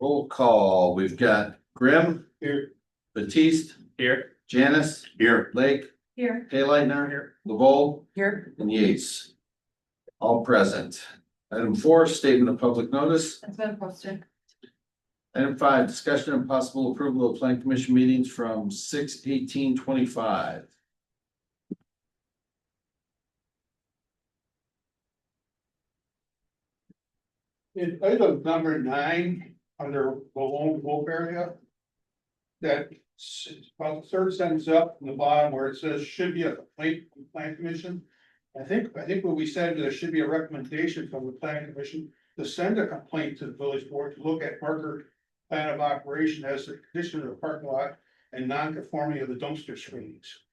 Roll call, we've got Grimm. Here. Batiste. Here. Janice. Here. Lake. Here. Haylightner. Here. LeVolt. Here. And Yates. All present. Item 4, statement of public notice. It's been posted. Item 5, discussion and possible approval of plan commission meetings from 6/18/25. In item number 9, under the lone wolf area. That about the third sentence up from the bottom where it says should be a complaint from the plan commission. I think what we said, there should be a recommendation from the plan commission to send a complaint to the village board to look at Parker plan of operation as the condition of the parking lot and non-conformity of the dumpster screenings.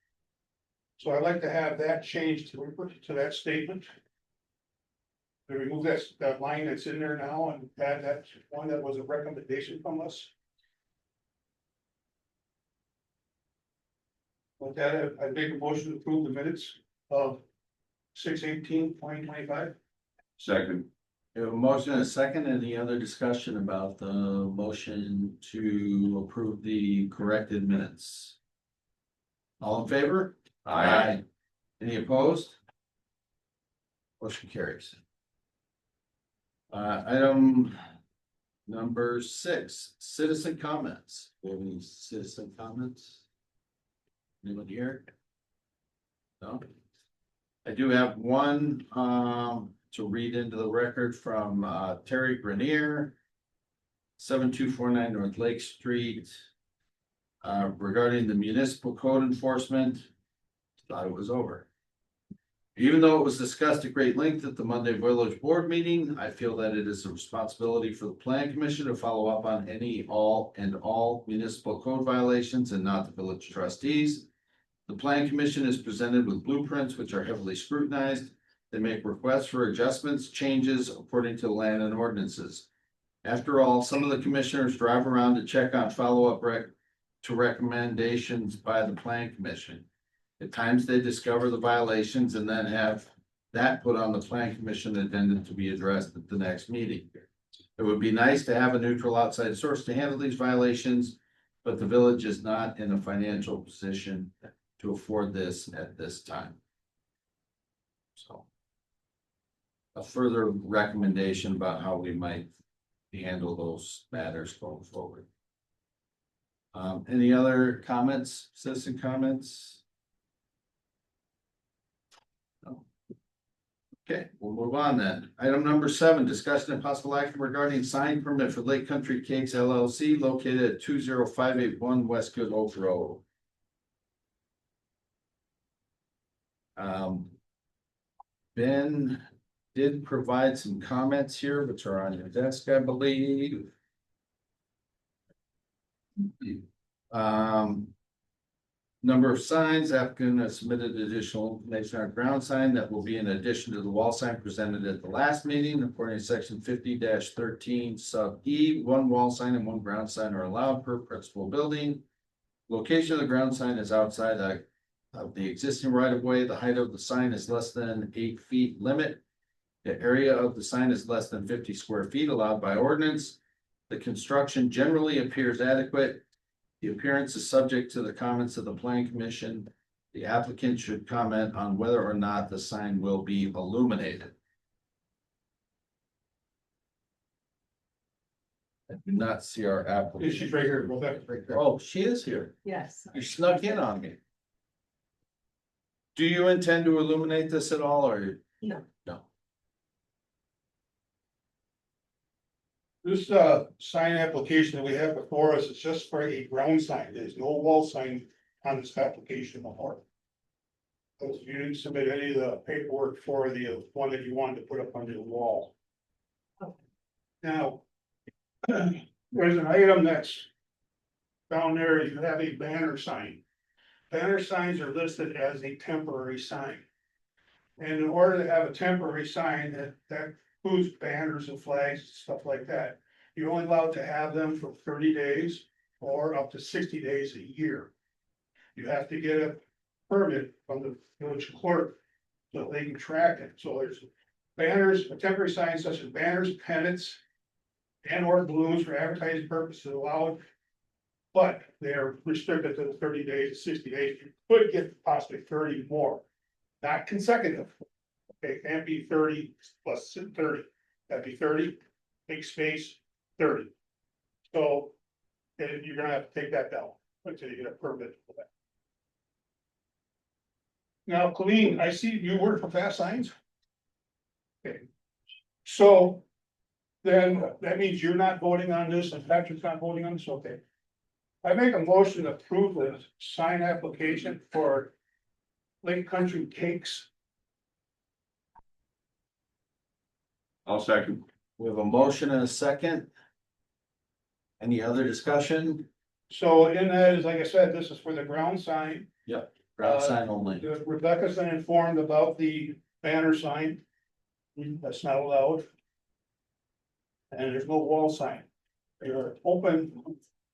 So I'd like to have that changed to that statement. To remove that line that's in there now and add that one that was a recommendation from us. With that, I make a motion to approve the minutes of 6/18/2025. Second. We have a motion and a second. Any other discussion about the motion to approve the corrected minutes? All in favor? Aye. Any opposed? Motion carries. Item number 6, citizen comments. Do we have any citizen comments? Anyone here? No. I do have one to read into the record from Terry Grenier, 7249 North Lake Street, regarding the municipal code enforcement. Thought it was over. Even though it was discussed at great length at the Monday Village Board meeting, I feel that it is a responsibility for the Plan Commission to follow up on all municipal code violations and not the village trustees. The Plan Commission is presented with blueprints which are heavily scrutinized. They make requests for adjustments, changes according to land and ordinances. After all, some of the commissioners drive around to check on follow-up to recommendations by the plan commission. At times they discover the violations and then have that put on the plan commission agenda to be addressed at the next meeting. It would be nice to have a neutral outside source to handle these violations, but the village is not in a financial position to afford this at this time. So. A further recommendation about how we might handle those matters going forward. Any other comments, citizen comments? No. Okay, we'll move on then. Item number 7, discussion and possible action regarding sign permit for Lake Country Cakes LLC located at 20581 Westwood Oak Road. Ben did provide some comments here, which are on your desk, I believe. Number of signs, applicant has submitted additional information on ground sign that will be in addition to the wall sign presented at the last meeting, according to section 50-13 sub E. 1 wall sign and 1 ground sign are allowed per principal building. Location of the ground sign is outside of the existing right of way. The height of the sign is less than 8 feet limit. The area of the sign is less than 50 square feet allowed by ordinance. The construction generally appears adequate. The appearance is subject to the comments of the plan commission. The applicant should comment on whether or not the sign will be illuminated. I do not see our applicant. She's right here, Rebecca, right there. Oh, she is here. Yes. You snuck in on me. Do you intend to illuminate this at all, or? No. No. This sign application that we have before us is just for a ground sign. There's no wall sign on this application before. Because you didn't submit any of the paperwork for the one that you wanted to put up under the wall. Okay. Now, there's an item that's down there, you have a banner sign. Banner signs are listed as a temporary sign. And in order to have a temporary sign that includes banners and flags, stuff like that, you're only allowed to have them for 30 days or up to 60 days a year. You have to get a permit from the village clerk so they can track it. So there's banners, temporary signs such as banners, pennants, and or balloons for advertising purposes allowed. But they're restricted to the 30 days, 60 days. You could get possibly 30 more, not consecutive. Okay, it can't be 30 plus 30. That'd be 30, big space, 30. So, and you're gonna have to take that down until you get a permit for that. Now, Colleen, I see you work for Fast Signs. Okay. So then that means you're not voting on this and Patrick's not voting on this, okay? I make a motion to approve the sign application for Lake Country Cakes. I'll second. We have a motion and a second. Any other discussion? So in that is, like I said, this is for the ground sign. Ground sign only. Rebecca's been informed about the banner sign. That's not allowed. And there's no wall sign. Your open,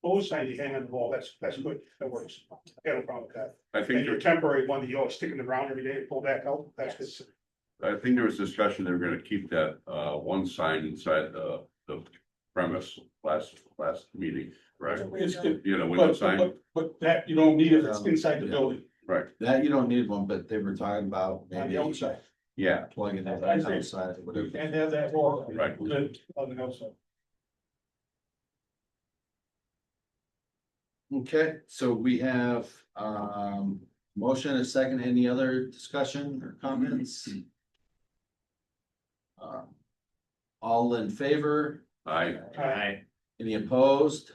closed sign you hang on the wall, that's good, that works. I got no problem with that. I And think your temporary one that you always stick in the ground every day and pull back out, that's good. there was discussion, they were gonna keep that, one sign inside the premise last meeting, right? It's good. You know, window sign, But that you don't need if it's inside the building, right, That you don't need one, but they were talking about on maybe the outside. yeah, plugging it I agree. outside or You whatever. can't have that wall. Right. On the outside. Okay, so we have motion and a second. Any other discussion or comments? All in favor? I, Any opposed?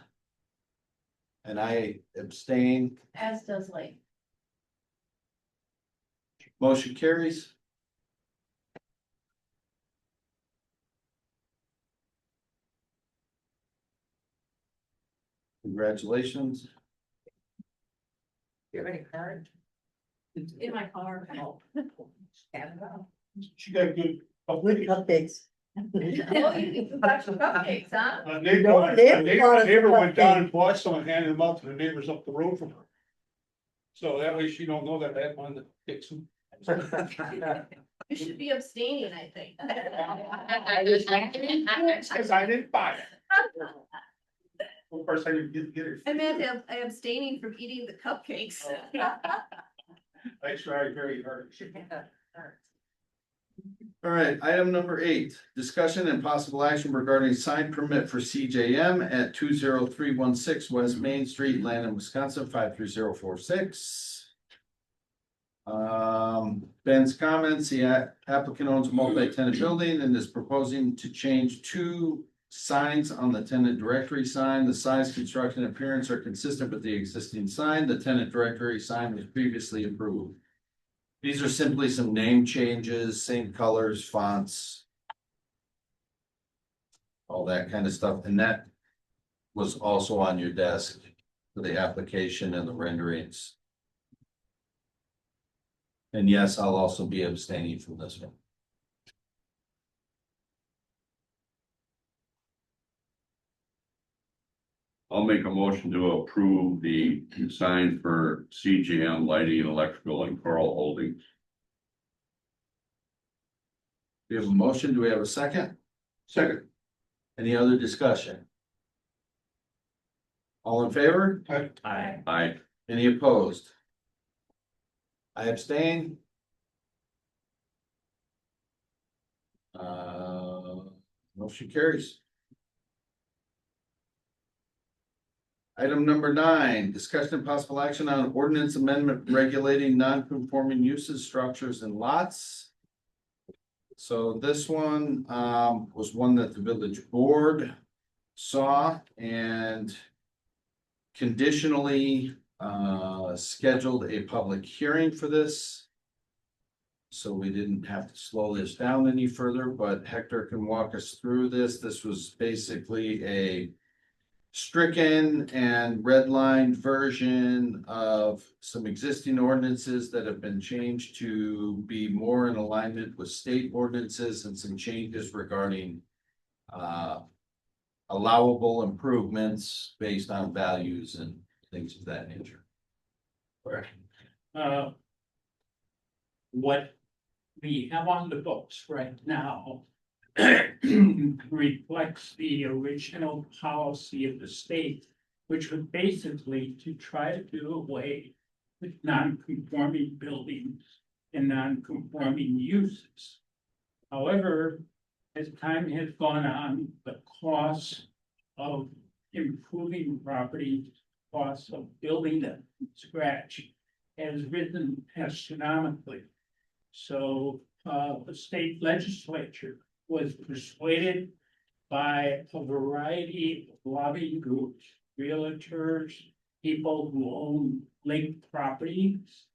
And I abstain. As does Lake. Motion carries. Congratulations. You have any card? In my car. Oh. She got good. With cupcakes. Oh, you can buy some cupcakes, huh? A neighbor, No, a they neighbor, bought us a neighbor went down cupcake. and bought some and handed them out to the neighbors up the road from her. So that way she don't know that I had one that takes them. You should be abstaining, I think. Cause I didn't buy it. Of course, I didn't get it. I meant abstaining from eating the cupcakes. I tried very hard. All right, item number 8, discussion and possible action regarding sign permit for CJM at 20316 West Main Street, Landon, Wisconsin, 53046. Ben's comments, the applicant owns a multi-tenant building and is proposing to change 2 signs on the tenant directory sign. The size, construction, and appearance are consistent with the existing sign. The tenant directory sign was previously approved. These are simply some name changes, same colors, fonts. All that kind of stuff, and that was also on your desk for the application and the renderings. And yes, I'll also be abstaining from this one. I'll make a motion to approve the sign for CGM Lighting and Electrical and Coral Holdings. We have a motion, do we have a second? Second, Any other discussion? All in favor? Aye. Any opposed? I abstain. Motion carries. Item number 9, discussion and possible action on ordinance amendment regulating non-conforming uses, structures, and lots. So this one was one that the village board saw and conditionally scheduled a public hearing for this. So we didn't have to slow this down any further, but Hector can walk us through this. This was basically a stricken and redlined version of some existing ordinances that have been changed to be more in alignment with state ordinances and some changes regarding allowable improvements based on values and things of that nature. What we have on the books right now reflects the original policy of the state, which was basically to try to do away with non-conforming buildings and non-conforming uses. However, as time has gone on, the cost of improving property, cost of building them from scratch has risen astronomically. So the state legislature was persuaded by a variety of lobbying groups, realtors, people who own lake properties,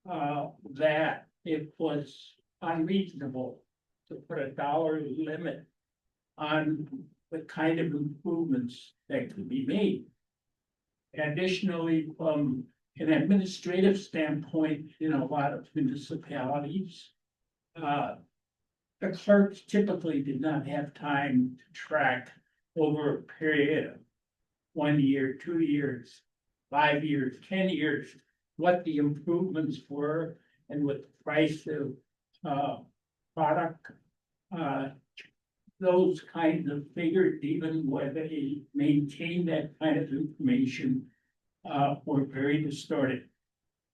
that it was unreasonable to put a dollar limit on the kind of improvements that could be made. Additionally, from an administrative standpoint, in a lot of municipalities, the clerks typically did not have time to track over a period of 1 year, 2 years, 5 years, 10 years, what the improvements were and what the price of product, those kinds of figures, even where they maintain that kind of information, were very distorted.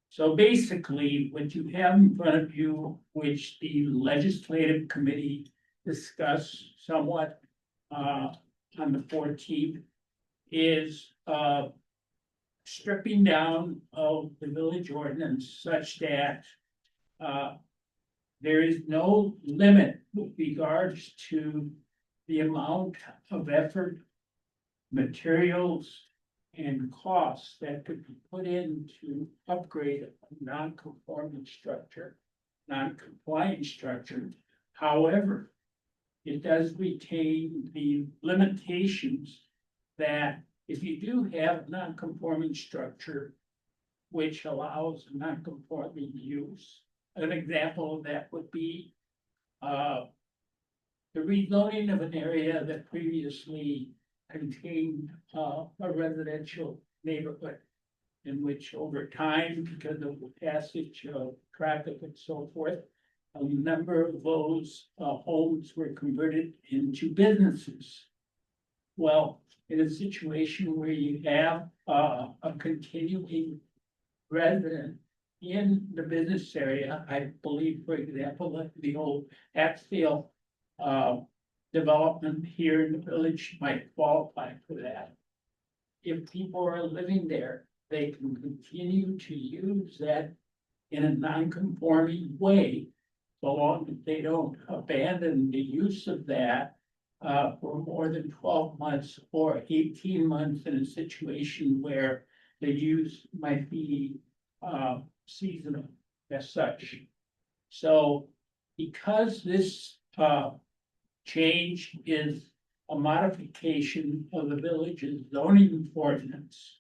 So basically, what you have in front of you, which the legislative committee discussed somewhat on the 14th, is stripping down of the village ordinance such that there is no limit with regards to the amount of effort, materials, and costs that could be put in to upgrade a non-conforming structure, non-compliant structure. However, it does retain the limitations that if you do have a non-conforming structure, which allows a non-conforming use, an example of that would be the rezoning of an area that previously contained a residential neighborhood. In which over time, because of the passage of traffic and so forth, a number of those homes were converted into businesses. Well, in a situation where you have a continuing resident in the business area, I believe, for example, like the old Axfield development here in the village might qualify for that. If people are living there, they can continue to use that in a non-conforming way. So long as they don't abandon the use of that for more than 12 months or 18 months in a situation where the use might be seasonal as such. So because this change is a modification of the village's zoning ordinance,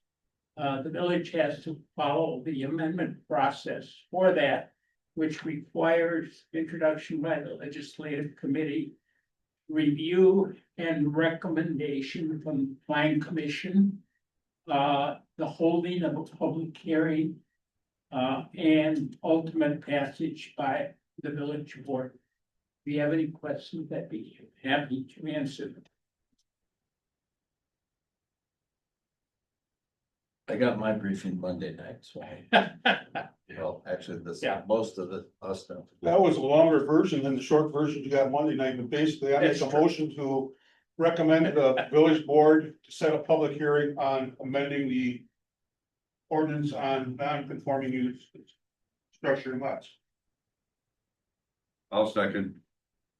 the village has to follow the amendment process for that, which requires introduction by the legislative committee, review and recommendation from the planning commission, the holding of a public hearing, and ultimate passage by the village board. If you have any questions, I'd be happy to answer them. I got my briefing Monday night, so. Well, actually, this, Yeah. most of the, us stuff. That was a longer version than the short version you got Monday night, but basically I make That's a true. motion to recommend the village board to set a public hearing on amending the ordinance on non-conforming use structure and lots. I'll second.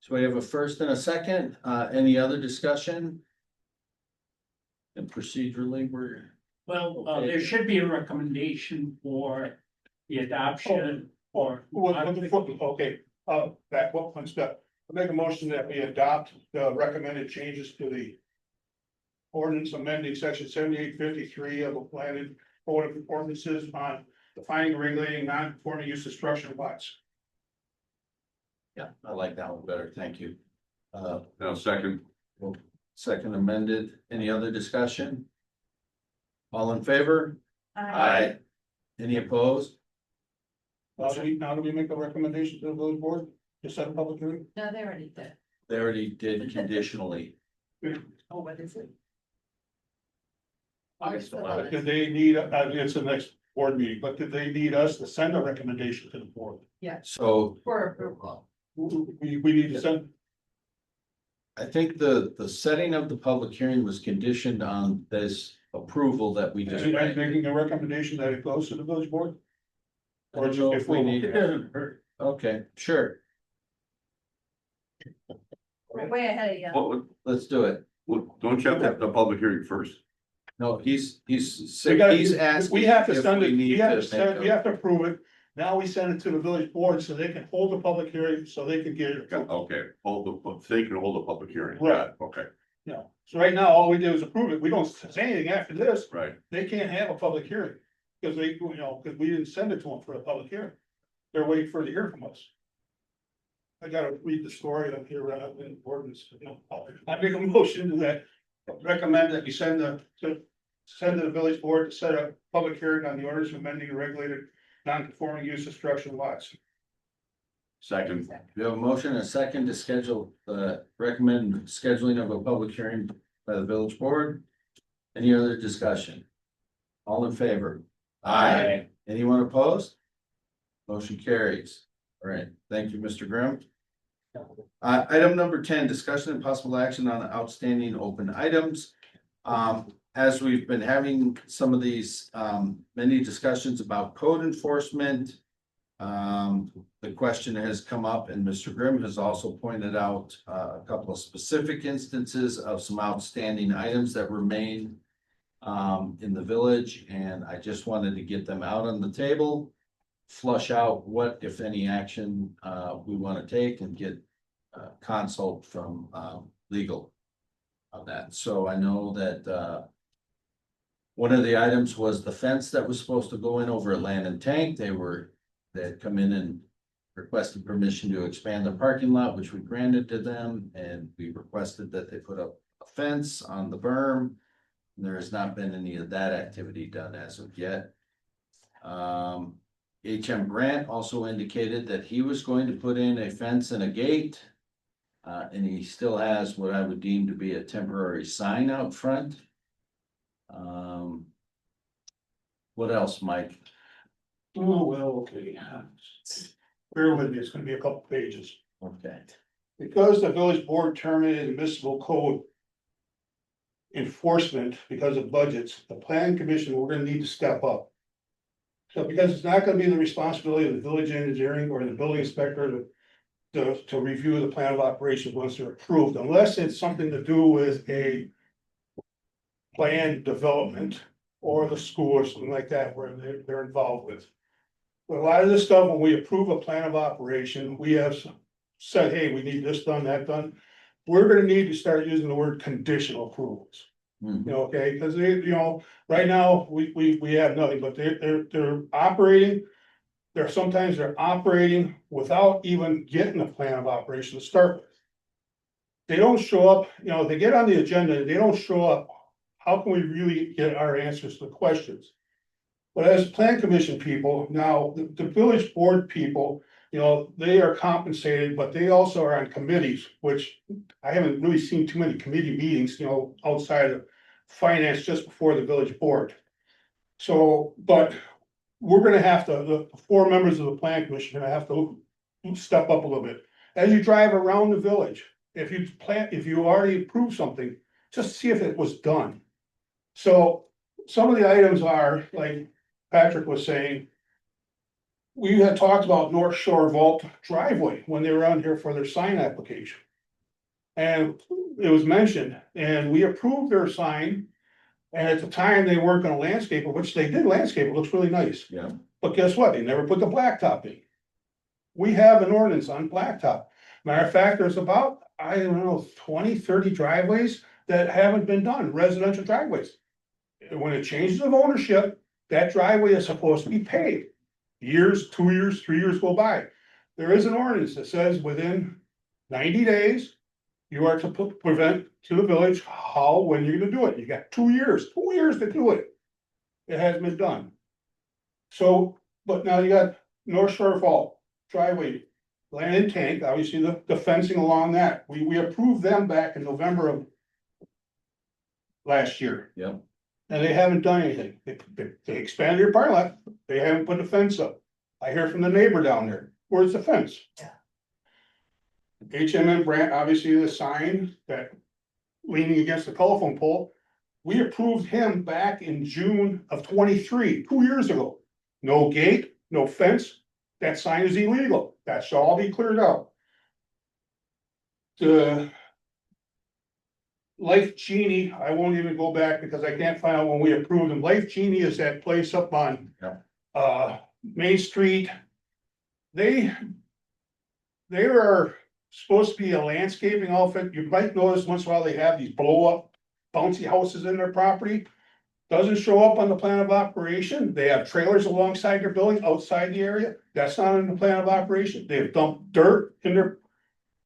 So we have a first and a second, any other discussion? And procedurally, we're, Well, there should be a recommendation for the adoption or. Okay, back one step. I make a motion that we adopt the recommended changes to the ordinance amending section 7853 of the planning code of ordinances on defining and regulating non-conforming use of structure and lots. yeah, I like that one better, thank you. Now, second. Second amended, any other discussion? All in favor? Any opposed? Now do we make a recommendation to the village board to set a public hearing? No, they already did. They already did conditionally. Oh, what is it? August August 11th. Did they need, it's the next board meeting, but did they need us to send a recommendation to the board? So For approval. We need to send, I think the setting of the public hearing was conditioned on this approval that we just. are you making a recommendation that it goes to the village board? I don't know if we need, It doesn't hurt. okay, sure, We're way ahead of you. let's do it. Don't you have to have the public hearing first? No, he's We asking. have to if send it, need we have to make send, a- we have to approve it. Now we send it to the village board so they can hold the public hearing, so they can get it. Okay, they can hold a public hearing. Right. Okay, Yeah, so right now, all we do is approve it. We don't say anything after this. right. They can't have a public hearing. Cause they, cause we didn't send it to them for a public hearing. They're waiting for to hear from us. I gotta read the story up here, in ordinance, I make a motion that recommend that we send to the village board to set a public hearing on the orders amending and regulated non-conforming use of structure and lots. Second. We have a motion and a second to schedule, recommend scheduling of a public hearing by the village board. Any other discussion? All in favor? Anyone opposed? Motion carries. All right, thank you, Mr. Grimm. Item number 10, discussion and possible action on outstanding open items. As we've been having some of these, many discussions about code enforcement. The question has come up and Mr. Grimm has also pointed out a couple of specific instances of some outstanding items that remain in the village, and I just wanted to get them out on the table. Flush out what, if any, action we want to take and get consult from legal on that. So I know that one of the items was the fence that was supposed to go in over at Land and Tank. They had come in and requested permission to expand the parking lot, which we granted to them, and we requested that they put up a fence on the berm. There has not been any of that activity done as of yet. HM Grant also indicated that he was going to put in a fence and a gate. And he still has what I would deem to be a temporary sign out front. What else, Mike? Oh, well, okay. Bear with me, it's gonna be a couple pages. Okay. Because the village board terminated the municipal code enforcement because of budgets, the planning commission, we're gonna need to step up. So because it's not gonna be the responsibility of the village engineering or the building inspector to review the plan of operations once they're approved, unless it's something to do with a planned development or the school or something like that where they're involved with. But a lot of this stuff, when we approve a plan of operation, we have said, hey, we need this done, that done. We're gonna need to start using the word conditional approvals. Mhm. You know, okay, because they, you know, right now, we have nothing, but they're operating. Sometimes they're operating without even getting a plan of operation to start with. They don't show up, you know, they get on the agenda, they don't show up. How can we really get our answers to the questions? But as plan commission people, now, the village board people, you know, they are compensated, but they also are on committees, which I haven't really seen too many committee meetings, you know, outside of finance just bore the village board. So, but we're gonna have to, the 4 members of the plan commission are gonna have to step up a little bit. As you drive around the village, if you already approved something, just see if it was done. So some of the items are, like Patrick was saying, we had talked about North Shore Vault driveway when they were on here for their sign application. And it was mentioned, and we approved their sign. And at the time, they weren't gonna landscape it, which they did landscape, it looks really nice. Yeah. But guess what? They never put the blacktop in. We have an ordinance on blacktop. Matter of fact, there's about, I don't know, 20, 30 driveways that haven't been done, residential driveways. When it changes of ownership, that driveway is supposed to be paved. Years, 2 years, 3 years go by. There is an ordinance that says within 90 days, you are to prevent to the village when you're gonna do it. You got 2 years to do it. It hasn't been done. So, but now you got North Shore Vault driveway, land and tank, obviously the fencing along that. We approved them back in November of last year. Yep. And they haven't done anything. They expanded their parking lot. They haven't put a fence up. I hear from the neighbor down there. Where's the fence? Yeah. HMM Brandt, obviously the sign that leaning against the telephone pole. We approved him back in June of 23, 2 years ago. No gate, no fence. That sign is illegal. That shall all be cleared out. The Life Genie, I won't even go back because I can't find out when we approved them. Life Genie is that place up on Main Street. They are supposed to be a landscaping outfit. You might notice once in a while they have these blow up bouncy houses in their property. Doesn't show up on the plan of operation. They have trailers alongside their building outside the area. That's not in the plan of operation. They have dumped dirt in their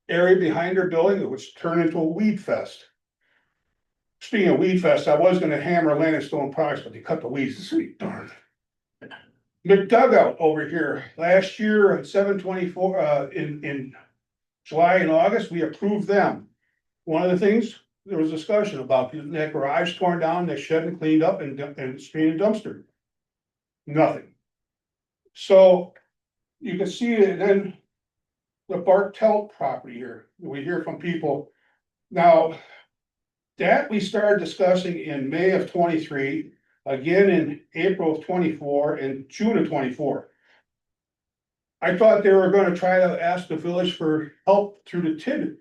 area behind their building, which turned into a weed fest. Speaking of weed fest, I was gonna hammer Land Stone products, but they cut the weeds this week, darn. McDugout over here, last year at 7/24, in July and August, we approved them. One of the things, there was discussion about getting that garage torn down, that shed and cleaned up and screened dumpster. Nothing. So you can see it, and then the Bartelt property here, we hear from people. Now, that we started discussing in May of 23, again in April of 24, and June of 24. I thought they were gonna try to ask the village for help through the TID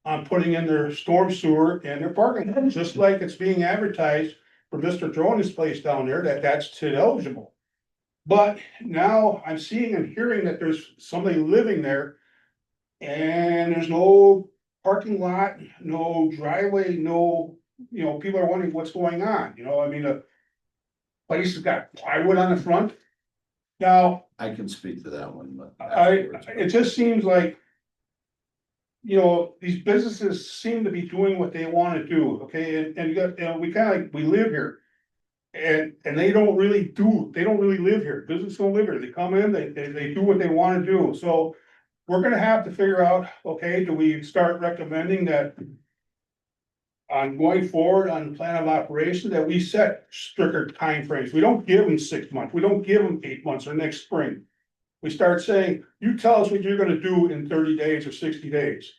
on putting in their storm sewer and their parking lot, just like it's being advertised for Mr. Drone's place down there, that's TID eligible. But now I'm seeing and hearing that there's somebody living there and there's no parking lot, no driveway, no, you know, people are wondering what's going on, you know, I mean, the place has got plywood on the front. Now, I can speak to that one, but. it just seems like. You know, these businesses seem to be doing what they wanna do, okay, and you got, we kinda, we live here. And they don't really live here, businesses don't live here, they come in, they do what they wanna do, so. We're gonna have to figure out, okay, do we start recommending that? On going forward on the plan of operation, that we set stricter timeframes, we don't give them 6 months, we don't give them 8 months or next spring. We start saying, you tell us what you're gonna do in 30 days or 60 days.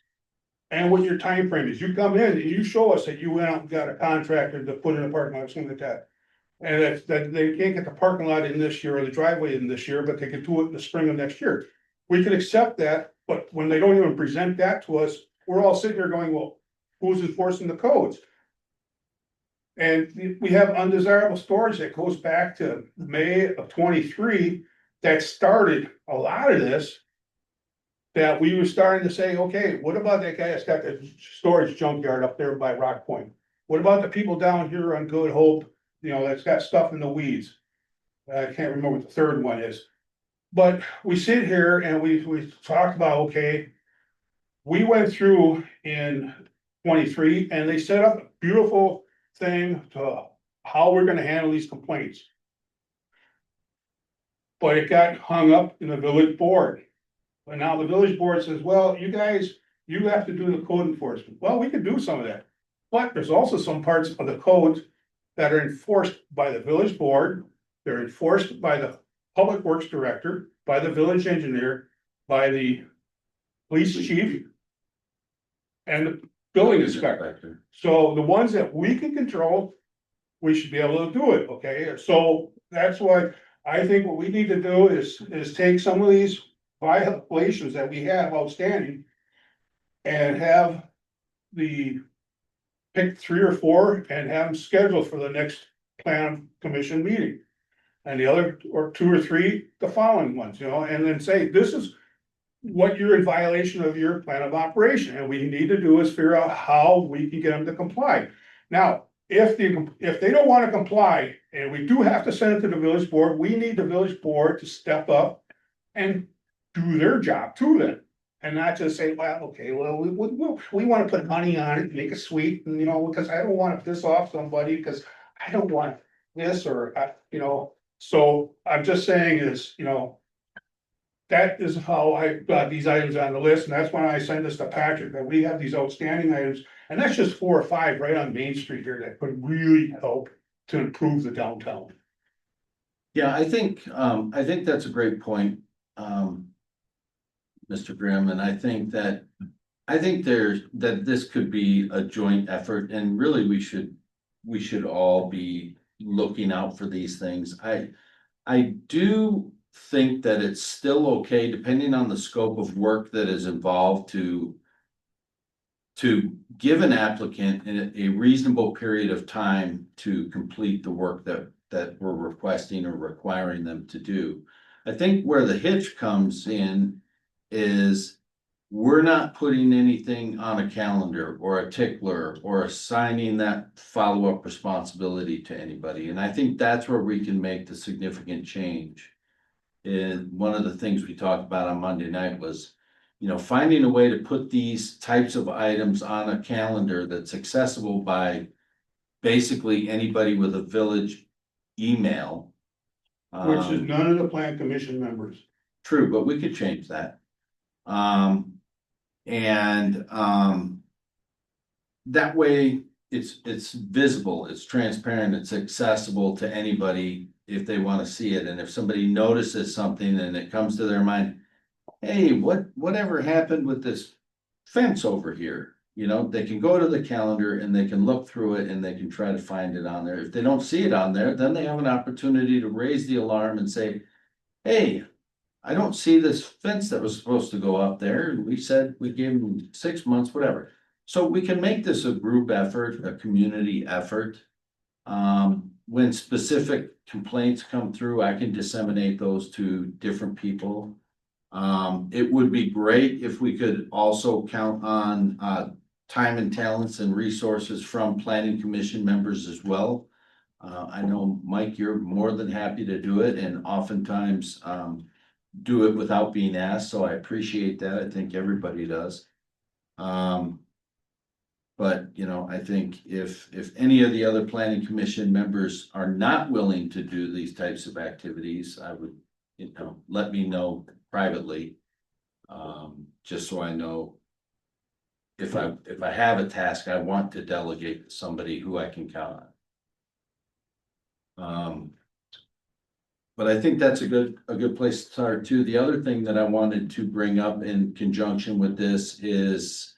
And what your time frame is, you come in and you show us that you went out and got a contractor to put in a parking lot, something like that. And that they can't get the parking lot in this year or the driveway in this year, but they can do it in the spring of next year. We can accept that, but when they don't even present that to us, we're all sitting here going, well, who's enforcing the codes? And we have undesirable storage that goes back to May of 23 that started a lot of this. That we were starting to say, okay, what about that guy that's got the storage junkyard up there by Rock Point? What about the people down here on Good Hope, you know, that's got stuff in the weeds? I can't remember what the third one is. But we sit here and we talked about, okay. We went through in 23 and they set up a beautiful thing to how we're gonna handle these complaints. But it got hung up in the village board. But now the village board says, well, you guys, you have to do the code enforcement. Well, we can do some of that. But there's also some parts of the codes that are enforced by the village board. They're enforced by the public works director, by the village engineer, by the police chief. And the building inspector. So the ones that we can control, we should be able to do it, okay? So that's why I think what we need to do is take some of these violations that we have outstanding. And have pick 3 or 4 and have them scheduled for the next plan commission meeting. And the other, or 2 or 3, the following ones, you know, and then say, this is. What you're in violation of your plan of operation, and we need to do is figure out how we can get them to comply. Now, if they don't wanna comply, and we do have to send it to the village board, we need the village board to step up. And do their job to them, and not just say, well, okay, well, we wanna put money on it, make it sweet, and you know, because I don't wanna piss off somebody, because I don't want this, or, you know, so I'm just saying is, you know. That is how I got these items on the list, and that's why I sent this to Patrick, that we have these outstanding items, and that's just 4 or 5 right on Main Street here that could really help to improve the downtown. Yeah, I think that's a great point, Mr. Grimm, and I think that this could be a joint effort, and really we should all be looking out for these things. I do think that it's still okay, depending on the scope of work that is involved, to give an applicant a reasonable period of time to complete the work that we're requesting or requiring them to do. I think where the hitch comes in is we're not putting anything on a calendar or a tickler or assigning that follow-up responsibility to anybody. And I think that's where we can make the significant change. And one of the things we talked about on Monday night was, you know, finding a way to put these types of items on a calendar that's accessible by basically anybody with a village email. Which is none of the plan commission members. True, but we could change that. That way it's visible, it's transparent, it's accessible to anybody if they want to see it. And if somebody notices something and it comes to their mind, hey, whatever happened with this fence over here? You know, they can go to the calendar and they can look through it and they can try to find it on there. If they don't see it on there, then they have an opportunity to raise the alarm and say, hey, I don't see this fence that was supposed to go up there. We said we gave them 6 months, whatever. So we can make this a group effort, a community effort. When specific complaints come through, I can disseminate those to different people. It would be great if we could also count on time and talents and resources from planning commission members as well. I know, Mike, you're more than happy to do it and oftentimes, do it without being asked, so I appreciate that. I think everybody does. But, you know, I think if any of the other planning commission members are not willing to do these types of activities, I would, you know, let me know privately. Just so I know. If I have a task, I want to delegate to somebody who I can count on. But I think that's a good place to start too. The other thing that I wanted to bring up in conjunction with this is.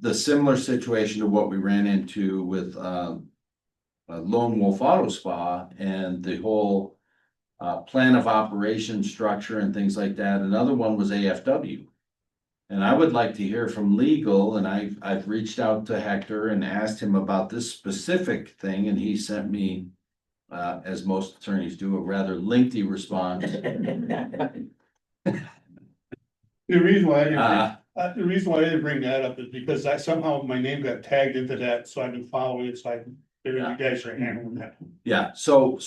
The similar situation to what we ran into with Lone Wolf Auto Spa and the whole. Plan of operation structure and things like that. Another one was AFW. And I would like to hear from legal, and I've reached out to Hector and asked him about this specific thing, and he sent me. As most attorneys do, a rather lengthy response. The reason why I didn't Uh, The reason why I didn't bring that up is because somehow my name got tagged into that, so I've been following it, so I figured you guys are handling that. Yeah, so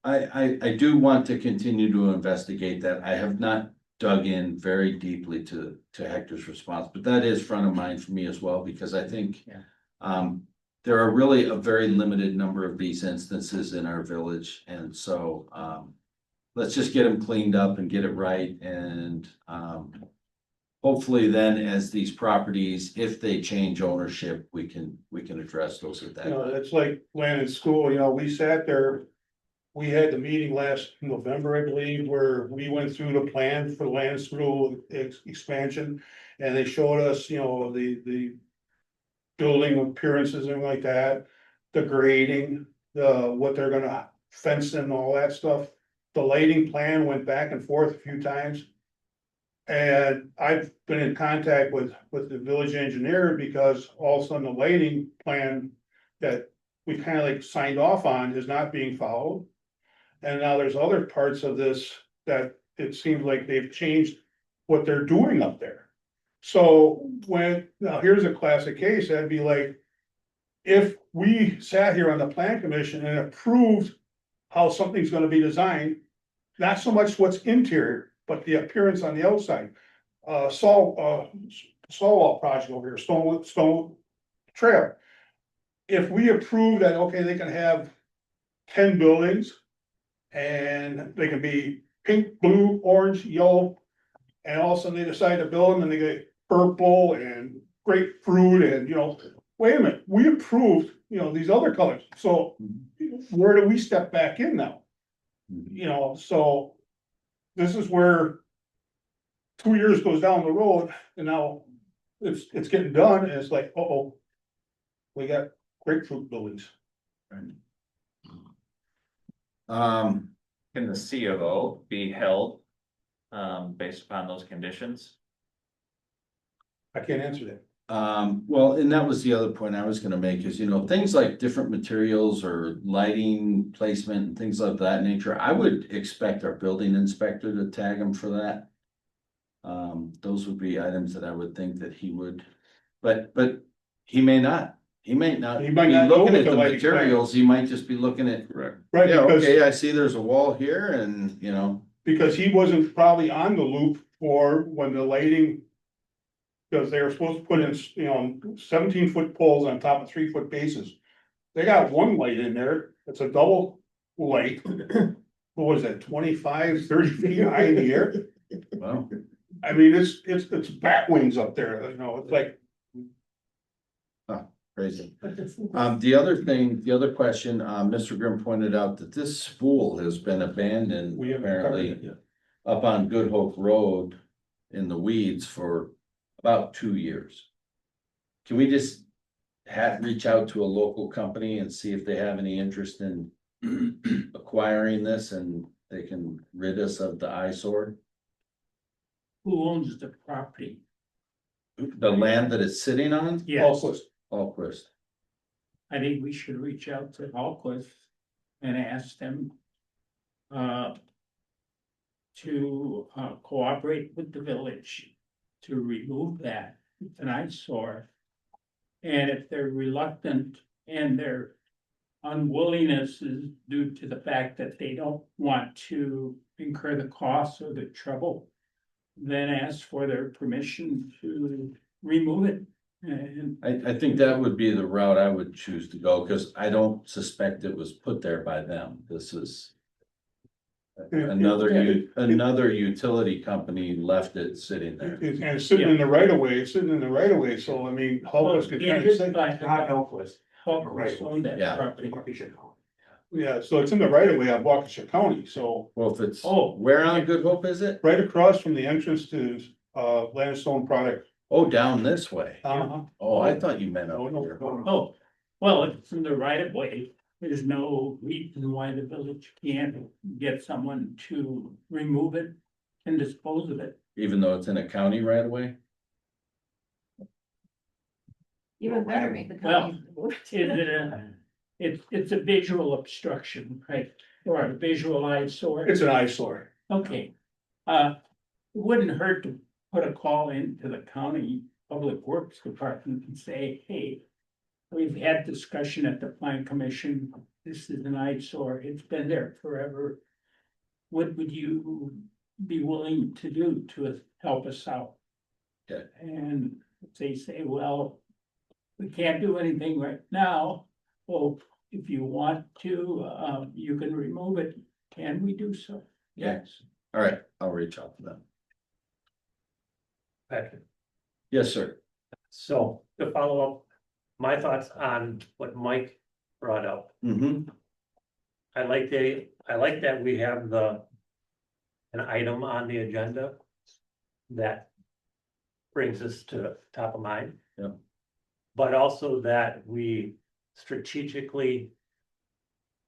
I do want to continue to investigate that. I have not dug in very deeply to Hector's response, but that is front of mind for me as well, because I think. There are really a very limited number of these instances in our village, and so, let's just get them cleaned up and get it right, and, hopefully then as these properties, if they change ownership, we can address those at that. You know, it's like land in school, you know, we sat there. We had the meeting last November, I believe, where we went through the plan for the land school expansion. And they showed us, you know, the building appearances and like that, the grading, what they're gonna fence and all that stuff. The lighting plan went back and forth a few times. And I've been in contact with the village engineer because all of a sudden the lighting plan that we kind of like signed off on is not being followed. And now there's other parts of this that it seems like they've changed what they're doing up there. So now here's a classic case, that'd be like. If we sat here on the plan commission and approved how something's gonna be designed. Not so much what's interior, but the appearance on the outside. Wall project over here, stone trail. If we approve that, okay, they can have 10 buildings. And they can be pink, blue, orange, yellow. And all of a sudden they decide to build them and they get purple and grapefruit and, you know, wait a minute, we approved, you know, these other colors, so. Where do we step back in now? You know, so. This is where. 2 years goes down the road and now it's getting done and it's like, uh-oh. We got grapefruit buildings. Can the C of O be held, based upon those conditions? I can't answer that. Well, and that was the other point I was gonna make is, you know, things like different materials or lighting placement and things of that nature. I would expect our building inspector to tag him for that. Those would be items that I would think that he would, but he may not. He might not He be might not know looking what at the the lighting plan materials. He might just be looking at, Correct. Right, yeah, because. okay, I see there's a wall here and, you know. Because he wasn't probably on the loop for when the lighting. Because they were supposed to put in, you know, 17-foot poles on top of 3-foot bases. They got one light in there, it's a double light. What was that, 25, 30 feet high in the air? Well, I mean, it's bat wings up there, you know, it's like. crazy. The other question, Mr. Grimm pointed out that this spool has been abandoned We haven't covered apparently it yet. up on Good Hope Road in the weeds for about 2 years. Can we just reach out to a local company and see if they have any interest in acquiring this and they can rid us of the eyesore? Who owns the property? The land that it's sitting on? Yes, Also, Allquist. I think we should reach out to Alquist and ask them. To cooperate with the village to remove that, it's an eyesore. And if they're reluctant and they're unwillingness is due to the fact that they don't want to incur the costs or the trouble, then ask for their permission to remove it. And I think that would be the route I would choose to go, because I don't suspect it was put there by them. This is another utility company left it sitting there. And it's sitting in the right of way, it's sitting in the right of way, so I mean, Hopeless could kind of say. Not helpless. Hopeless owned that Yeah. property. Yeah, so it's in the right of way on Waukesha County, so Well, if it's, Oh. where on Good Hope is it? right across from the entrance to Landstone Product. Oh, down this way. Uh-huh. Oh, I thought you meant No, up no, here. no. Oh, well, if it's in the right of way, there's no reason why the village can't get someone to remove it and dispose of it. Even though it's in a county right away? Even better make the Well, county. Is it it's a visual obstruction, right, or a visual eyesore? It's an eyesore. Okay, it wouldn't hurt to put a call into the county public works department and say, hey. We've had discussion at the plan commission, this is an eyesore, it's been there forever. What would you be willing to do to help us out? Okay. And if they say, well, we can't do anything right now, well, if you want to, you can remove it, can we do so? Yeah. Yes. All right, I'll reach out to them. Patrick, Yes, sir. so to follow up, my thoughts on what Mike brought up. Mm-hmm. I like that we have an item on the agenda that brings us to top of mind. Yep. But also that we strategically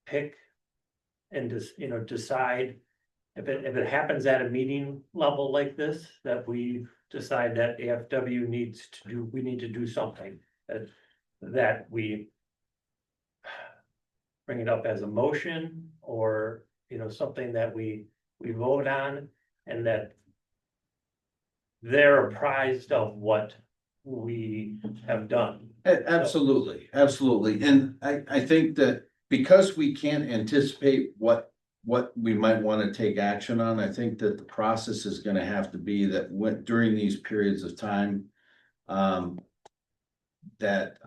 pick and just, decide if it happens at a meeting level like this, that we decide that AFW we need to do something, that we bring it up as a motion, or, something that we vote on, and that they're apprised of what we have done. Absolutely, absolutely. And I think that because we can't anticipate what we might want to take action on, I think that the process is gonna have to be that during these periods of time, that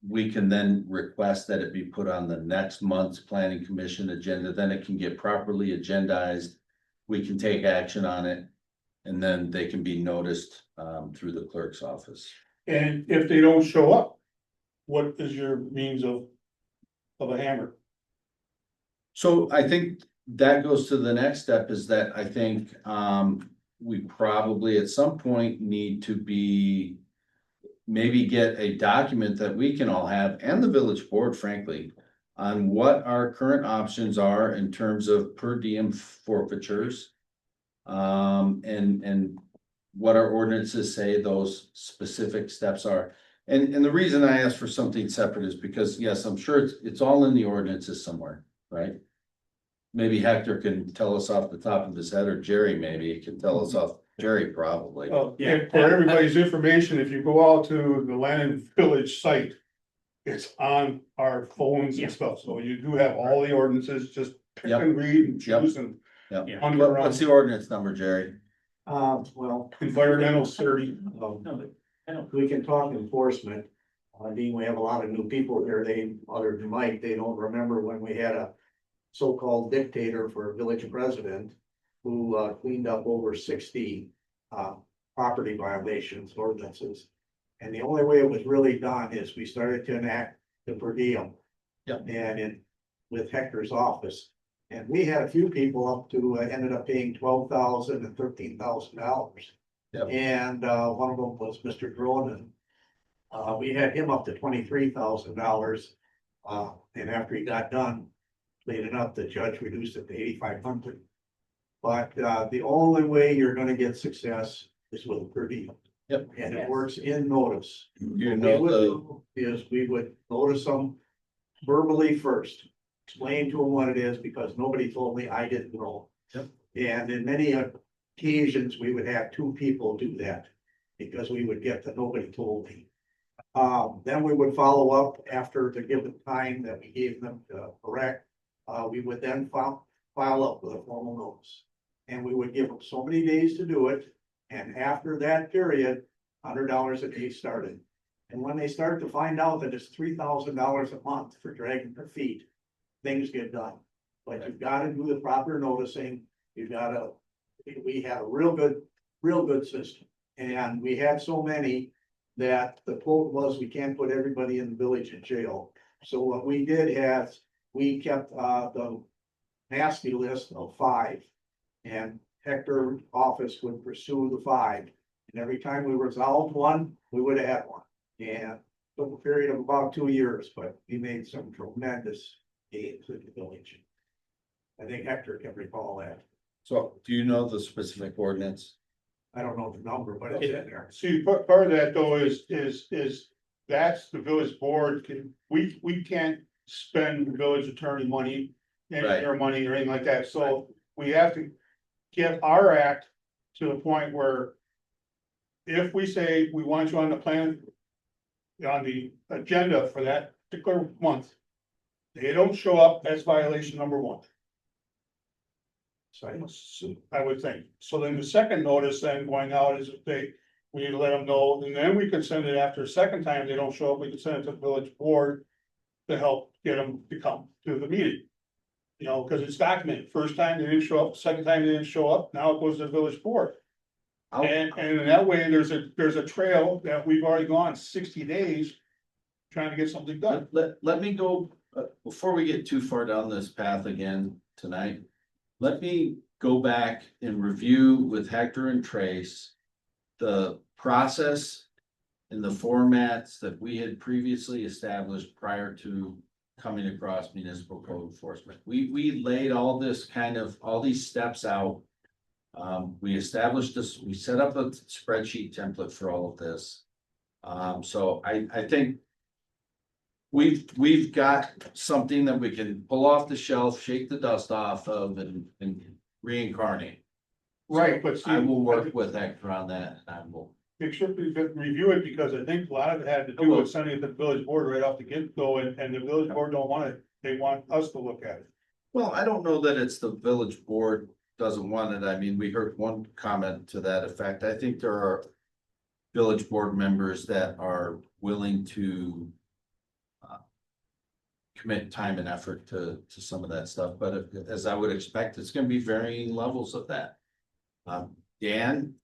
we can then request that it be put on the next month's planning commission agenda, then it can get properly agendized. We can take action on it, and then they can be noticed through the clerk's office. And if they don't show up, what is your means of a hammer? So I think that goes to the next step, is that I think we probably at some point need to maybe get a document that we can all have, and the village board, frankly, on what our current options are in terms of per diem forfeitures. And what our ordinances say those specific steps are. And the reason I asked for something separate is because, yes, I'm sure it's all in the ordinances somewhere, right? Maybe Hector can tell us off the top of his head, or Jerry maybe can tell us off, Jerry probably. Well, Yeah. for everybody's information, if you go out to the Lennon Village site, it's on our phones Yeah. and stuff, so you do have all the ordinances, just pick Yep. and read and choose and. Yep. Yeah. Under What's the ordinance number, Jerry? Well, environmental thirty. No, but I don't, we can talk enforcement. I mean, we have a lot of new people here, other than Mike, they don't remember when we had a so-called dictator for a village president who cleaned up over 60 property violations, ordinances. And the only way it was really done is we started to enact the per diem. Yep. And with Hector's office. And we had a few people up to, ended up paying $12,000 and $13,000. Yep. And one of them was Mr. Dronin. We had him up to $23,000. And after he got done cleaning up, the judge reduced it to $8,500. But the only way you're gonna get success is with a per diem. Yep. And it works in notice. You What know we would the, do is we would notice them verbally first, explain to them what it is, because nobody told me, I didn't know. Yep. And in many occasions, we would have two people do that, because we would get the nobody told me. Then we would follow up after the given time that we gave them to correct. We would then file up with a formal notice. And we would give them so many days to do it, and after that period, $100 a day started. And when they start to find out that it's $3,000 a month for dragging their feet, things get done. But you've gotta do the proper noticing, you've gotta, we had a real good system. And we had so many that the quote was, we can't put everybody in the village in jail. So what we did is, we kept the nasty list of 5. And Hector office would pursue the 5. And every time we resolved one, we would add one. And took a period of about 2 years, but we made some tremendous gains in the village. I think Hector can recall that. So do you know the specific ordinance? I don't know the number, but it's in there. See, part of that though is that's the village board we can't spend the village attorney money, engineer money or anything like that, so we have to get our act to the point where if we say we want you on the plan, on the agenda for that particular month, they don't show up, that's violation number 1. So I would think, so then the second notice then going out is if we need to let them know, and then we can send it after a second time, they don't show up, we can send it to the village board to help get them to come to the meeting. You know, because it's documented, first time they didn't show up, second time they didn't show up, now it goes to the village board. And in that way, there's a trail that we've already gone 60 days trying to get something done. Let me go, before we get too far down this path again tonight. Let me go back and review with Hector and Trace the process and the formats that we had previously established prior to coming across municipal code enforcement. We laid all this all these steps out. We established this, we set up a spreadsheet template for all of this. So I think we've got something that we can pull off the shelf, shake the dust off of and reincarnate. Right, but see, I will work with Hector on that and I will. Make sure we review it, because I think a lot of it had to do with sending it to the village board right off the get-go, and the village board don't want it, they want us to look at it. Well, I don't know that it's the village board doesn't want it. I mean, we heard one comment to that effect. I think there are village board members that are willing to commit time and effort to some of that stuff, but as I would expect, it's gonna be varying levels of that. Dan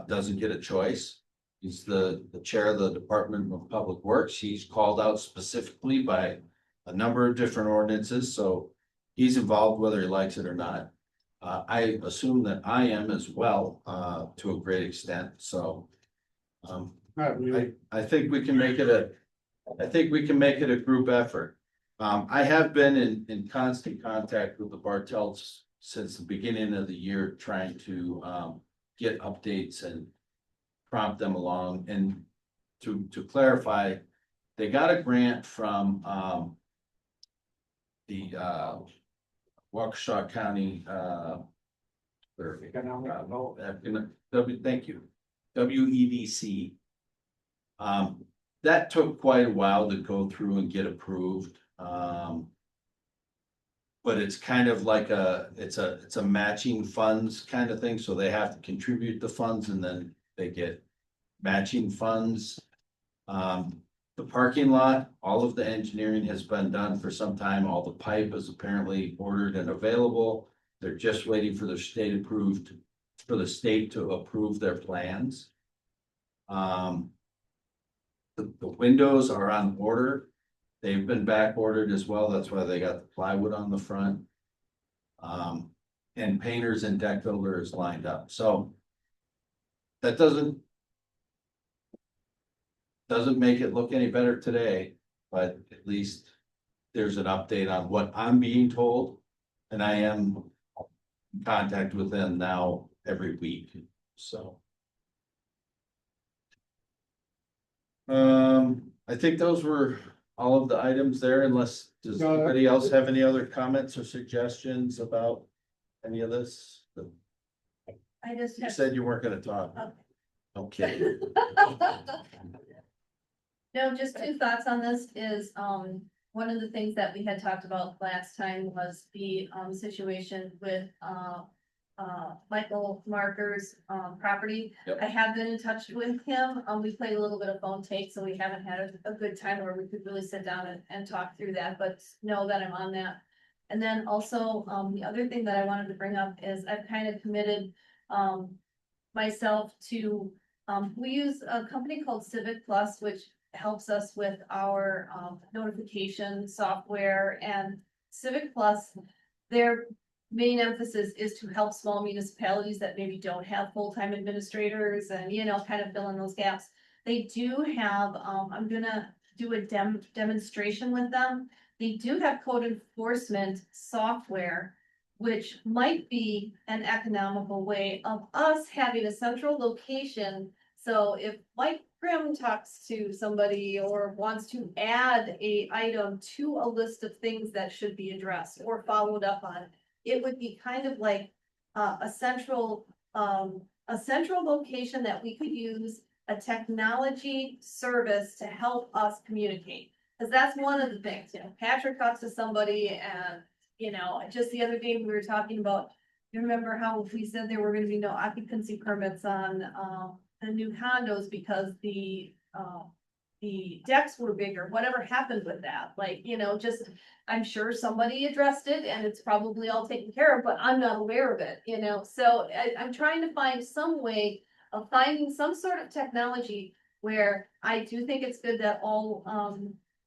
doesn't get a choice. He's the chair of the Department of Public Works. He's called out specifically by a number of different ordinances, so he's involved whether he likes it or not. I assume that I am as well, to a great extent, so. Not really. I think we can make it a group effort. I have been in constant contact with the Bartels since the beginning of the year, trying to get updates and prompt them along. And to clarify, they got a grant from the Waukesha County thank you, WEDC. That took quite a while to go through and get approved. But it's kind of like it's a matching funds kind of thing, so they have to contribute the funds and then they get matching funds. The parking lot, all of the engineering has been done for some time, all the pipe is apparently ordered and available. They're just waiting for the state to approve their plans. The windows are on order. They've been back ordered as well. That's why they got the plywood on the front. And painters and deck builders lined up. So that doesn't make it look any better today, but at least there's an update on what I'm being told. And I am in contact with them now every week, so. I think those were all of the items there, unless, does anybody else have any other comments or suggestions about any of this? I just You have. said you weren't gonna talk. Okay. No, just two thoughts on this is, one of the things that we had talked about last time was the, situation with, Michael Marker's, property. Yep. I have been in touch with him. We played a little bit of phone tape, so we haven't had a good time where we could really sit down and talk through that, but know that I'm on that. And then also, the other thing that I wanted to bring up is I've kind of committed, myself to, we use a company called Civic Plus, which helps us with our, notification software, and Civic Plus, their main emphasis is to help small municipalities that maybe don't have full-time administrators and, kind of fill in those gaps. They do have, I'm gonna do a demonstration with them. They do have code enforcement software, which might be an economical way of us having a central location. So if Mike Grimm talks to somebody or wants to add a item to a list of things that should be addressed or followed up on, it would be kind of like a central location that we could use, a technology service to help us communicate. Cause that's one of the things, Patrick talks to somebody and, just the other day we were talking about, you remember how we said there were gonna be no occupancy permits on, the new condos because the decks were bigger, whatever happened with that, just, I'm sure somebody addressed it and it's probably all taken care of, but I'm not aware of it, so I'm trying to find some way of finding some sort of technology where I do think it's good that all,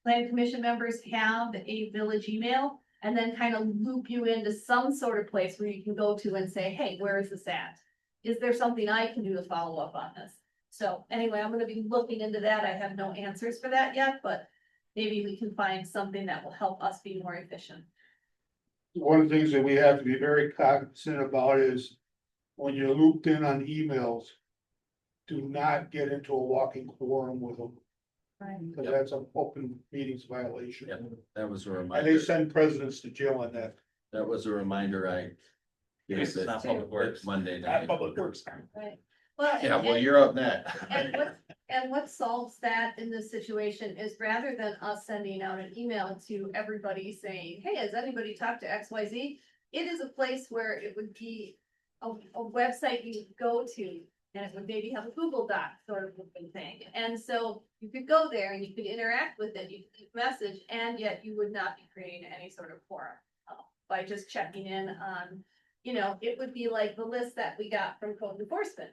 planning commission members have a village email and then kind of loop you into some sort of place where you can go to and say, hey, where is this at? Is there something I can do to follow up on this? So anyway, I'm gonna be looking into that. I have no answers for that yet, but maybe we can find something that will help us be more efficient. One of the things that we have to be very cognizant about is when you're looped in on emails, do not get into a walking quorum with them, Right. because that's an open meetings violation. Yep, that was a And they reminder. send presidents to jail on that. That was a reminder I gave It's it not Public Works. Monday night. Public Works. Right. Well, Yeah, well, and- you're up next. And what solves that in this situation is rather than us sending out an email to everybody saying, hey, has anybody talked to XYZ? It is a place where it would be a website you go to, and it would maybe have a Google Doc sort of looking thing. And so you could go there and you could interact with it, you could message, and yet you would not be creating any sort of forum by just checking in on, it would be like the list that we got from code enforcement.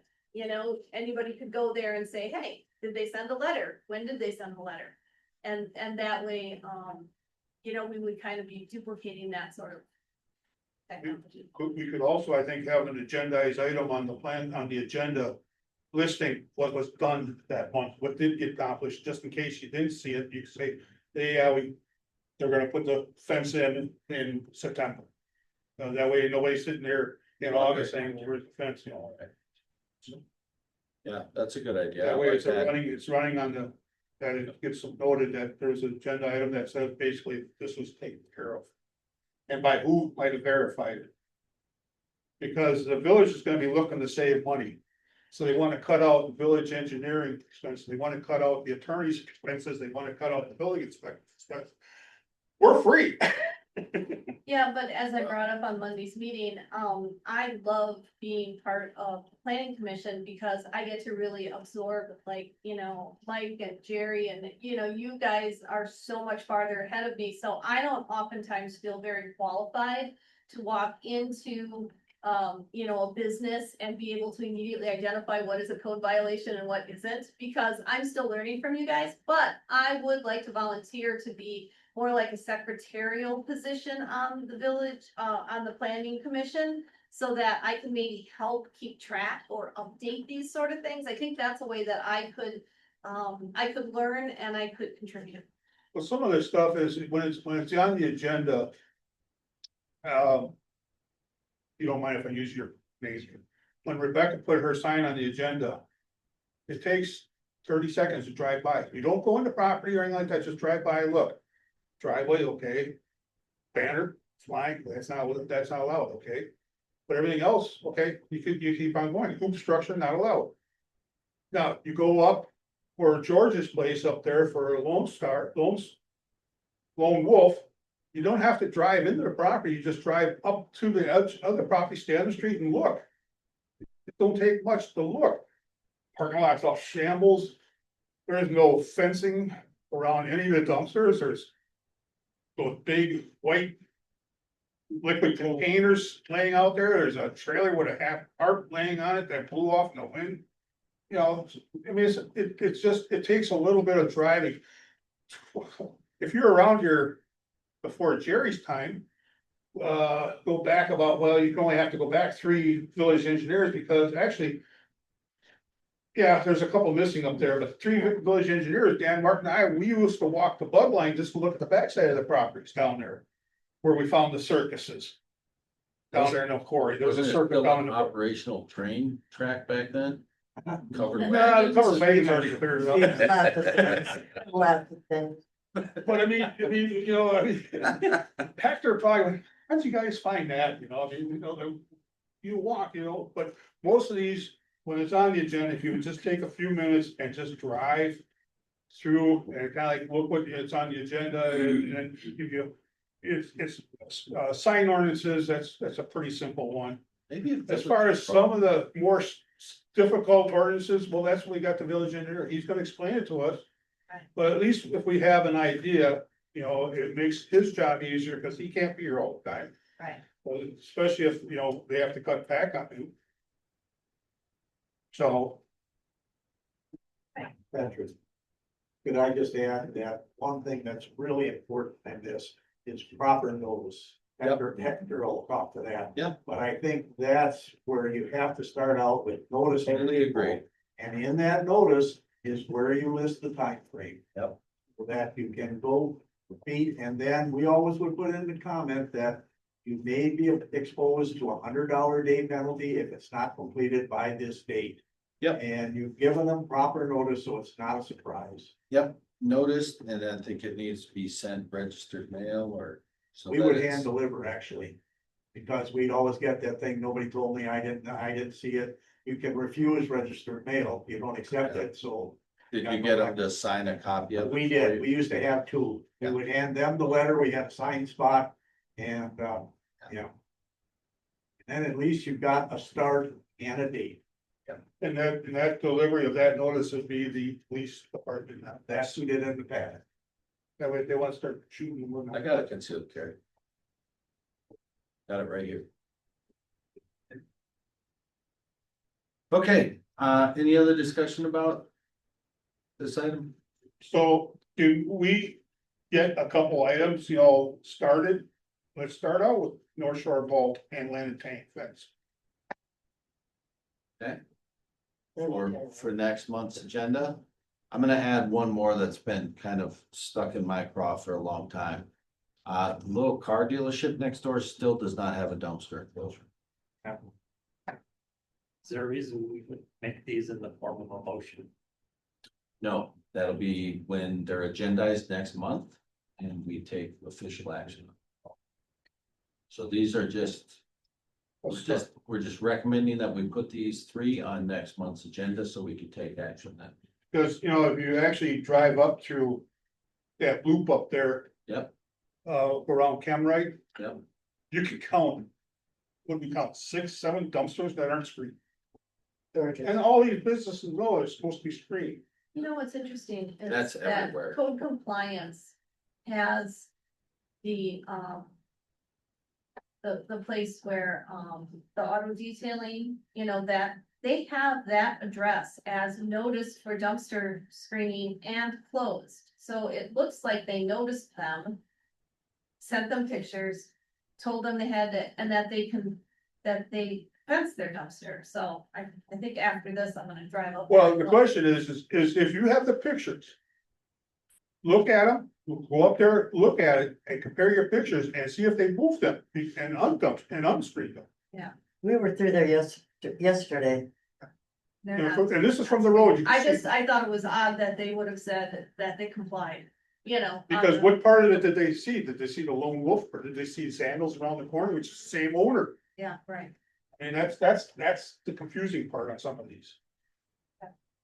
Anybody could go there and say, hey, did they send a letter? When did they send the letter? And that way, we would kind of be duplicating that sort of technology. We could also, I think, have an agendized item on the plan, on the agenda. Listing what was done that month, what did get accomplished, just in case you didn't see it, you could say, they're gonna put the fence in September. That way, nobody's sitting there in August saying, where's the fence, Yeah, that's a good idea. That I way like it's that. running on the, that it gets noted that there's an agenda item that says basically this was taken care of. And by who might have verified it. Because the village is gonna be looking to save money. So they wanna cut out the village engineering expenses, they wanna cut out the attorney's expenses, they wanna cut out the building inspector's expenses. We're free. Yeah, but as I brought up on Monday's meeting, I love being part of the planning commission because I get to really absorb Mike and Jerry and, you guys are so much farther ahead of me. So I don't oftentimes feel very qualified to walk into, a business and be able to immediately identify what is a code violation and what isn't, because I'm still learning from you guys, but I would like to volunteer to be more like a secretarial position on the village, on the planning commission, so that I can maybe help keep track or update these sort of things. I think that's a way that I could learn and I could contribute. Well, some of this stuff is, when it's on the agenda. You don't mind if I use your name, when Rebecca put her sign on the agenda. It takes 30 seconds to drive by, you don't go into property or anything like that, just drive by and look. Driveway, okay. Banner, flag, that's not allowed, okay. But everything else, okay, you keep on going, hoop structure, not allowed. Now, you go up for George's place up there for Lone Wolf. You don't have to drive into the property, you just drive up to the edge of the property, stay on the street and look. It don't take much to look. Parking lot's all shambles. There's no fencing around any of the dumpsters, there's those big white liquid containers laying out there, there's a trailer with a half part laying on it that blew off in the wind. You know, I mean, it's just, it takes a little bit of driving. If you're around here before Jerry's time, go back about, well, you can only have to go back 3 village engineers, because actually, yeah, there's a couple missing up there, but 3 village engineers, Dan Martin and I, we used to walk the bug line just to look at the backside of the properties down there, where we found the circuses. Down there in the quarry, there was a Wasn't it circus still down an in the. operational train track back then? Covered Nah, the wagons. covered wagons already cleared up. It's not the same, left thing. But I mean, you know, Hector probably went, how'd you guys find that, you know, I mean, you know, you walk, you know, but most of these, when it's on the agenda, if you would just take a few minutes and just drive through and kind of like, look what it's on the agenda and give you, it's sign ordinances, that's a pretty simple one. Maybe if As this far was- as some of the more difficult ordinances, well, that's when we got the village engineer, he's gonna explain it to us. Right. But at least if we have an idea, you know, it makes his job easier, because he can't be here all the time. Right. Well, especially if, you know, they have to cut back on him. So, Patrick. Could I just add that one thing that's really important in this is proper notice. Hector will talk to that. Yeah. But I think that's where you have to start out with notice. Totally agree. And in that notice is where you list the time frame. Yep. So that you can go repeat, and then we always would put in the comment that you may be exposed to $100 day penalty if it's not completed by this date. Yep. And you've given them proper notice, so it's not a surprise. Noticed, and I think it needs to be sent registered mail or. So We that would it's- hand deliver actually. Because we'd always get that thing, nobody told me, I didn't see it. You can refuse registered mail, you don't accept it, so. Did you get them to sign a copy of it? We for did, you? we used to have 2. We Yeah. would hand them the letter, we had a signed spot, and, yeah. And then at least you've got a start and a date. and that delivery of that notice would be the police department now. That's who did it in the past. That way, if they want to start shooting them. I got a concealed carry. Got it right here. Okay, any other discussion about this item? So do we get a couple items, you know, started? Let's start out with North Shore Vault and Land and Tank fence. For next month's agenda. I'm gonna add one more that's been kind of stuck in my craw for a long time. The little car dealership next door still does not have a dumpster enclosure. Is there a reason we would make these in the form of a motion? No, that'll be when they're agendized next month and we take official action. So these are just. We're just recommending that we put these 3 on next month's agenda so we can take action then. Because, you know, if you actually drive up through that loop up there. Yep. Around Camrite. Yep. You could count. What do we count, 6, 7 dumpsters that aren't screened? And all these businesses know are supposed to be screened. You know, what's interesting is That's that everywhere. code compliance has the, the place where, the auto detailing, you know, that they have that address as notice for dumpster screening and closed. So it looks like they noticed them, sent them pictures, told them they had to, and that they fence their dumpster. So I think after this, I'm gonna drive up. there Well, and the look. question is if you have the pictures. Look at them, go up there, look at it and compare your pictures and see if they moved them and undumped and unscreened them. We were through there yesterday. They're not- And this is from the road. you can see. I thought it was odd that they would have said that they complied, you know. on Because the- what part of it did they see? Did they see the lone wolf or did they see sandals around the corner, which is the same owner? Yeah, right. And that's the confusing part on some of these.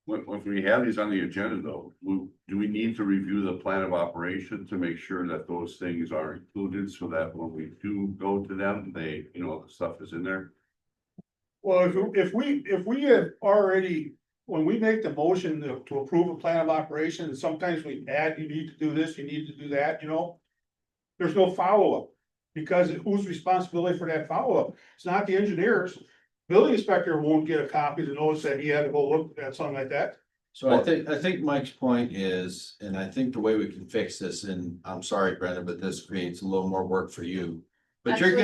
When we have these on the agenda though, do we need to review the plan of operation to make sure that those things are included so that when we do go to them, they, the stuff is in there? Well, if we have already, when we make the motion to approve a plan of operation, and sometimes we add, you need to do this, you need to do that, there's no follow-up. Because whose responsibility for that follow-up? It's not the engineers. Building inspector won't get a copy to notice that he had to go look at something like that. So I think Mike's point is, and I think the way we can fix this, and I'm sorry, Brenda, but this creates a little more work for you. But you're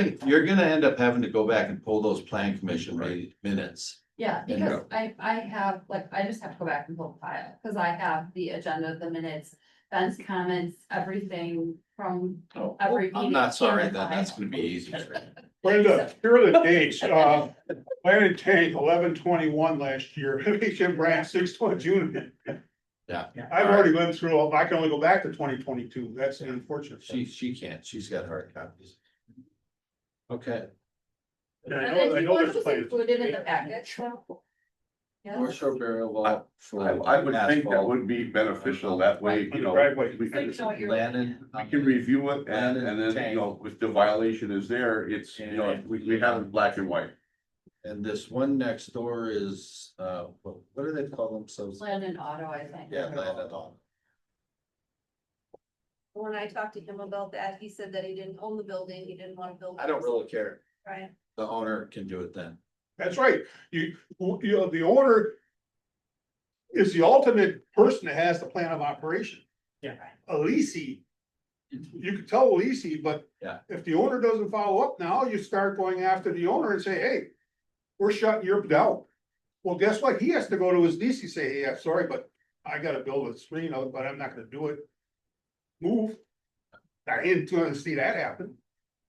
gonna end up having to go back and pull those plan commission minutes. Yeah, because I have, I just have to go back and pull the file, because I have the agenda, the minutes, Ben's comments, everything from every meeting. I'm not sorry, in the then that's file. gonna be easy. Brenda, here are the dates, planning tank 11/21 last year, HM branch 6/20 June. Yeah. I've already been through, I can only go back to 2022, that's the unfortunate. She can't, she's got hard copies. Okay, Yeah, I And know, if I you know want there's to plans. include it in the package. Yeah. North Shore burial vault for I would think that asphalt. would be beneficial, that way, Driveway. we can, So you're- Landon. we can review it and then, if the violation is there, it's, we have it black and white. And this one next door is, what do they call themselves? Landon Auto, I think. Yeah, Landon on. When I talked to him about that, he said that he didn't own the building, he didn't wanna build. I don't really care. Right, The owner can do it then. That's right, the owner is the ultimate person that has the plan of operation. Yeah. A leasing, you can tell a leasing, but Yeah. if the owner doesn't follow up now, you start going after the owner and say, hey, we're shutting your down. Well, guess what? He has to go to his leasing, say, hey, I'm sorry, but I gotta build a screen out, but I'm not gonna do it. Move. I didn't want to see that happen.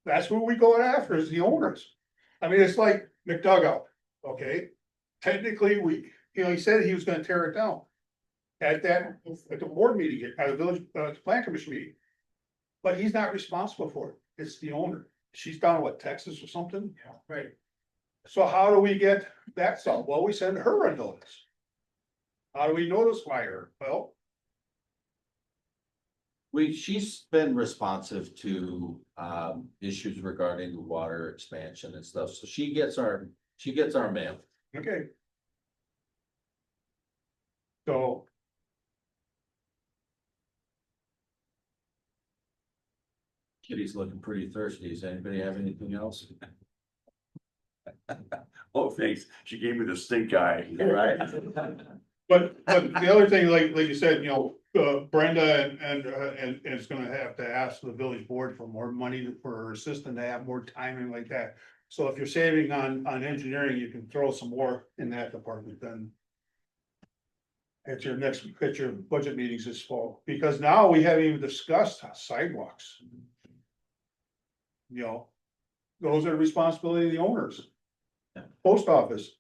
That's who we go after, is the owners. I mean, it's like McDougall, okay? Technically, he said he was gonna tear it down. At the board meeting, at the village, plan commission meeting. But he's not responsible for it, it's the owner. She's down, what, Texas or something? Yeah. Right. So how do we get that solved? Well, we send her a notice. How do we notify her? Well, She's been responsive to, issues regarding the water expansion and stuff, so she gets our mail. okay. So. Kitty's looking pretty thirsty. Does anybody have anything else? Oh, thanks, she gave me the stink eye. Right. But the other thing, like you said, Brenda and is gonna have to ask the village board for more money for her assistant to have more timing like that. So if you're saving on engineering, you can throw some more in that department then. At your budget meetings this fall, because now we haven't even discussed sidewalks. Those are the responsibility of the owners. Yeah. Post office,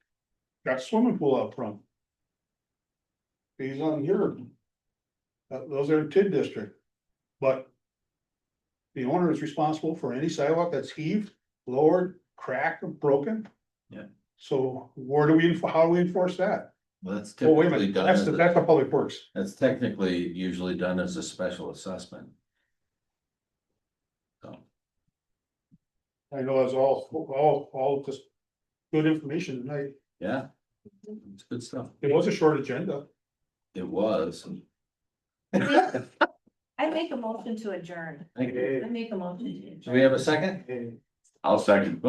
got swimming pool out front. He's on here. Those are TID district, but. The owner is responsible for any sidewalk that's heaved, lowered, cracked, or broken. Yeah. So how do we enforce that? Well, that's Oh, wait a typically minute, done, that's as the public works. that's technically usually done as a special assessment. So, I know it's all just good information tonight. yeah, it's good stuff. It was a short agenda. It was. I make a motion to adjourn, Thank you. I make a motion to Do adjourn. we have a second? I'll second.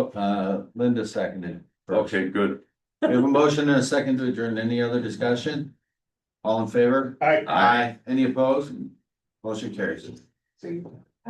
Linda seconded. first. Okay, good. We have a motion and a second to adjourn. Any other discussion? All in favor? Aye. Aye. Any opposed? Motion carries. See.